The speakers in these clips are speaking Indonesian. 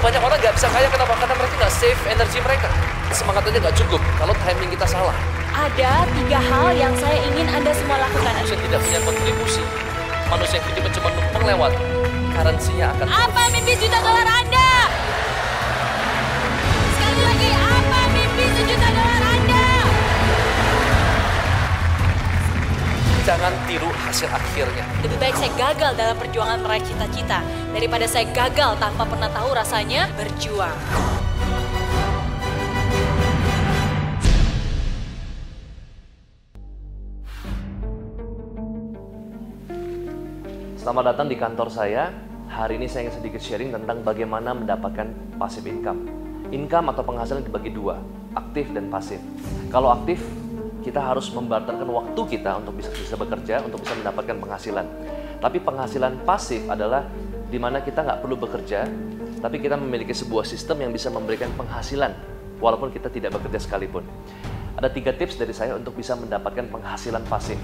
Banyak orang nggak bisa kaya kenapa? Karena mereka nggak save energi mereka. Semangat aja nggak cukup kalau timing kita salah. Ada 3 hal yang saya ingin Anda semua lakukan. Manusia tidak punya kontribusi. Manusia yang hidup cuma numpang lewat. Karensinya akan turun. Apa mimpi juta dolar Anda? Sekali lagi, apa mimpi sejuta dolar Anda? Jangan tiru hasil akhirnya. Lebih baik saya gagal dalam perjuangan meraih cita-cita daripada saya gagal tanpa pernah tahu rasanya berjuang. Selamat datang di kantor saya. Hari ini saya ingin sedikit sharing tentang bagaimana mendapatkan passive income. Income atau penghasilan dibagi dua, aktif dan pasif. Kalau aktif, kita harus membarterkan waktu kita untuk bisa bekerja, untuk bisa mendapatkan penghasilan. Tapi penghasilan pasif adalah di mana kita nggak perlu bekerja, tapi kita memiliki sebuah sistem yang bisa memberikan penghasilan, walaupun kita tidak bekerja sekalipun. Ada 3 tips dari saya untuk bisa mendapatkan penghasilan pasif.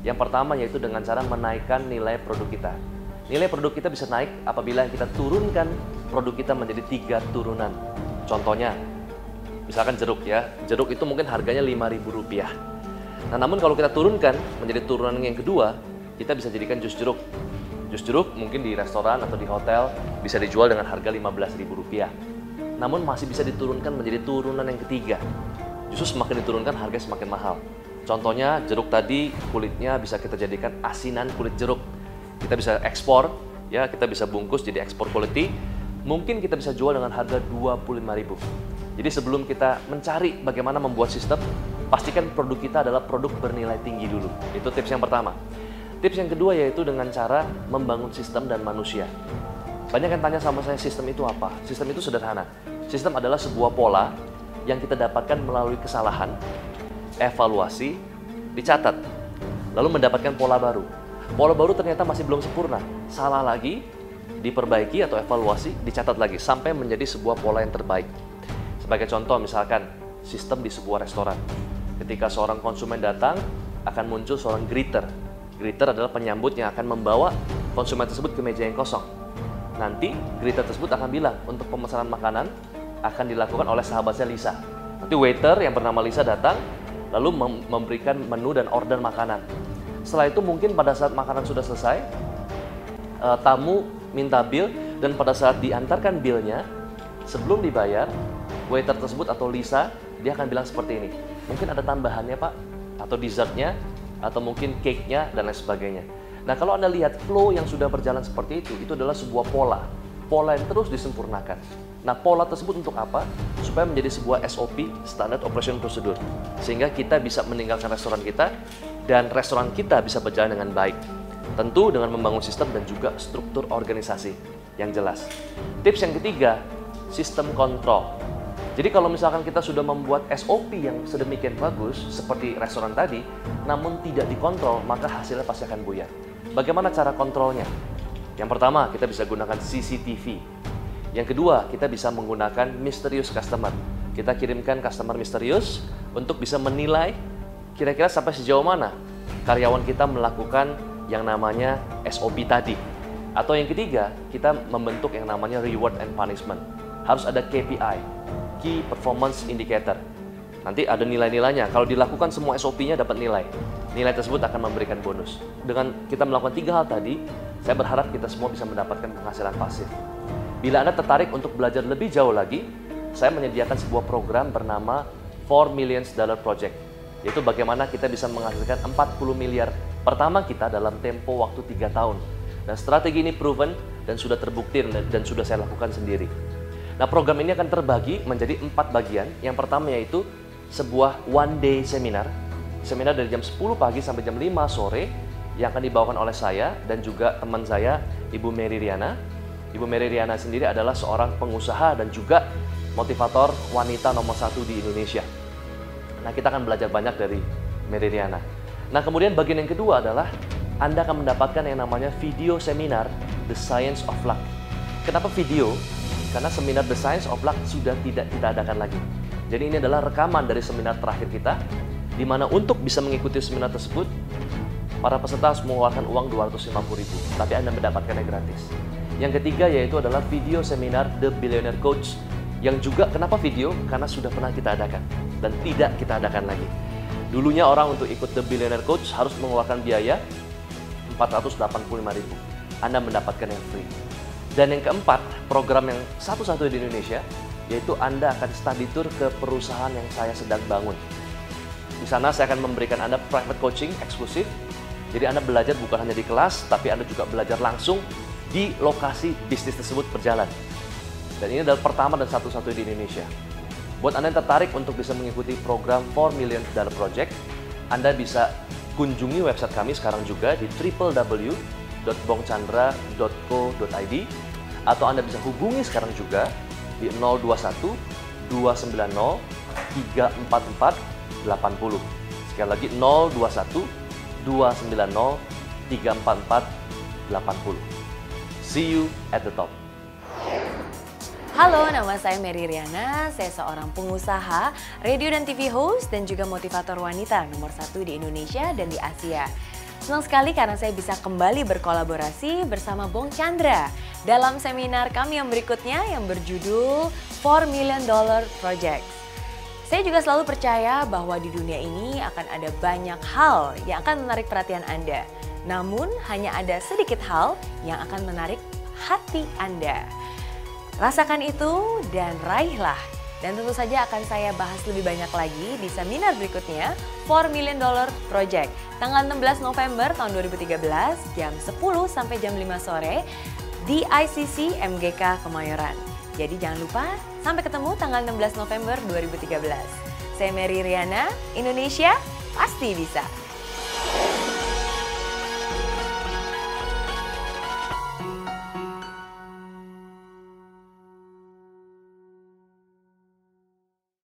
Yang pertama yaitu dengan cara menaikkan nilai produk kita. Nilai produk kita bisa naik apabila kita turunkan produk kita menjadi 3 turunan. Contohnya, misalkan jeruk ya. Jeruk itu mungkin harganya Rp5.000. Nah, namun kalau kita turunkan menjadi turunan yang kedua, kita bisa jadikan jus jeruk. Jus jeruk mungkin di restoran atau di hotel bisa dijual dengan harga Rp15.000. Namun masih bisa diturunkan menjadi turunan yang ketiga. Justru semakin diturunkan harga semakin mahal. Contohnya jeruk tadi kulitnya bisa kita jadikan asinan kulit jeruk. Kita bisa ekspor, ya kita bisa bungkus jadi ekspor quality. Mungkin kita bisa jual dengan harga Rp25.000. Jadi sebelum kita mencari bagaimana membuat sistem, pastikan produk kita adalah produk bernilai tinggi dulu. Itu tips yang pertama. Tips yang kedua yaitu dengan cara membangun sistem dan manusia. Banyak yang tanya sama saya, sistem itu apa? Sistem itu sederhana. Sistem adalah sebuah pola yang kita dapatkan melalui kesalahan, evaluasi, dicatat, lalu mendapatkan pola baru. Pola baru ternyata masih belum sempurna, salah lagi, diperbaiki atau evaluasi, dicatat lagi, sampai menjadi sebuah pola yang terbaik. Sebagai contoh misalkan, sistem di sebuah restoran. Ketika seorang konsumen datang, akan muncul seorang greeter. Greeter adalah penyambut yang akan membawa konsumen tersebut ke meja yang kosong. Nanti, greeter tersebut akan bilang, untuk pemesanan makanan, akan dilakukan oleh sahabatnya Lisa. Nanti waiter yang bernama Lisa datang, lalu memberikan menu dan order makanan. Setelah itu mungkin pada saat makanan sudah selesai, tamu minta bill, dan pada saat diantarkan billnya, sebelum dibayar, waiter tersebut atau Lisa, dia akan bilang seperti ini, mungkin ada tambahannya Pak, atau dessertnya, atau mungkin cake-nya, dan lain sebagainya. Nah kalau Anda lihat flow yang sudah berjalan seperti itu adalah sebuah pola. Pola yang terus disempurnakan. Nah, pola tersebut untuk apa? Supaya menjadi sebuah SOP, Standard Operation Procedure. Sehingga kita bisa meninggalkan restoran kita, dan restoran kita bisa berjalan dengan baik. Tentu dengan membangun sistem dan juga struktur organisasi yang jelas. Tips yang ketiga, sistem kontrol. Jadi kalau misalkan kita sudah membuat SOP yang sedemikian bagus, seperti restoran tadi, namun tidak dikontrol, maka hasilnya pasti akan buyar. Bagaimana cara kontrolnya? Yang pertama, kita bisa gunakan CCTV. Yang kedua, kita bisa menggunakan misterius customer. Kita kirimkan customer misterius untuk bisa menilai kira-kira sampai sejauh mana karyawan kita melakukan yang namanya SOP tadi. Atau yang ketiga, kita membentuk yang namanya reward and punishment. Harus ada KPI, Key Performance Indicator. Nanti ada nilai-nilainya. Kalau dilakukan semua SOP-nya dapat nilai. Nilai tersebut akan memberikan bonus. Dengan kita melakukan 3 hal tadi, saya berharap kita semua bisa mendapatkan penghasilan pasif. Bila Anda tertarik untuk belajar lebih jauh lagi, saya menyediakan sebuah program bernama $4 Million Project, yaitu bagaimana kita bisa menghasilkan 40 miliar pertama kita dalam tempo waktu 3 tahun. Dan strategi ini proven dan sudah terbukti dan sudah saya lakukan sendiri. Nah, program ini akan terbagi menjadi 4 bagian. Yang pertama yaitu sebuah one day seminar dari jam 10 pagi sampai jam 5 sore yang akan dibawakan oleh saya dan juga teman saya, Ibu Mary Riana. Ibu Mary Riana sendiri adalah seorang pengusaha dan juga motivator wanita nomor 1 di Indonesia. Nah, kita akan belajar banyak dari Mary Riana. Nah, kemudian bagian yang kedua adalah Anda akan mendapatkan yang namanya video seminar The Science of Luck. Kenapa video? Karena seminar The Science of Luck sudah tidak kita adakan lagi. Jadi ini adalah rekaman dari seminar terakhir kita, di mana untuk bisa mengikuti seminar tersebut, para peserta harus mengeluarkan uang 250.000, tapi Anda mendapatkannya gratis. Yang ketiga yaitu adalah video seminar The Billionaire Coach, yang juga kenapa video? Karena sudah pernah kita adakan dan tidak kita adakan lagi. Dulunya orang untuk ikut The Billionaire Coach harus mengeluarkan biaya 485.000. Anda mendapatkan yang free. Dan yang keempat, program yang satu-satu di Indonesia, yaitu Anda akan study tour ke perusahaan yang saya sedang bangun. Di sana saya akan memberikan Anda private coaching eksklusif. Jadi Anda belajar bukan hanya di kelas, tapi Anda juga belajar langsung di lokasi bisnis tersebut berjalan. Dan ini adalah pertama dan satu-satu di Indonesia. Buat Anda yang tertarik untuk bisa mengikuti program $4 Million Project, Anda bisa kunjungi website kami sekarang juga di www.bongchandra.co.id, atau Anda bisa hubungi sekarang juga di 021 290 344 80. Sekali lagi 021 290 344 80. See you at the top. Halo, nama saya Mary Riana. Saya seorang pengusaha, radio dan TV host, dan juga motivator wanita nomor 1 di Indonesia dan di Asia. Senang sekali karena saya bisa kembali berkolaborasi bersama Bong Chandra dalam seminar kami yang berikutnya yang berjudul $4 Million Project. Saya juga selalu percaya bahwa di dunia ini akan ada banyak hal yang akan menarik perhatian Anda. Namun hanya ada sedikit hal yang akan menarik hati Anda. Rasakan itu dan raihlah. Dan tentu saja akan saya bahas lebih banyak lagi di seminar berikutnya, $4 Million Project, tanggal 16 November tahun 2013, jam 10 sampai jam 5 sore di ICC MGK Kemayoran. Jadi jangan lupa, sampai ketemu tanggal 16 November 2013. Saya Mary Riana, Indonesia pasti bisa.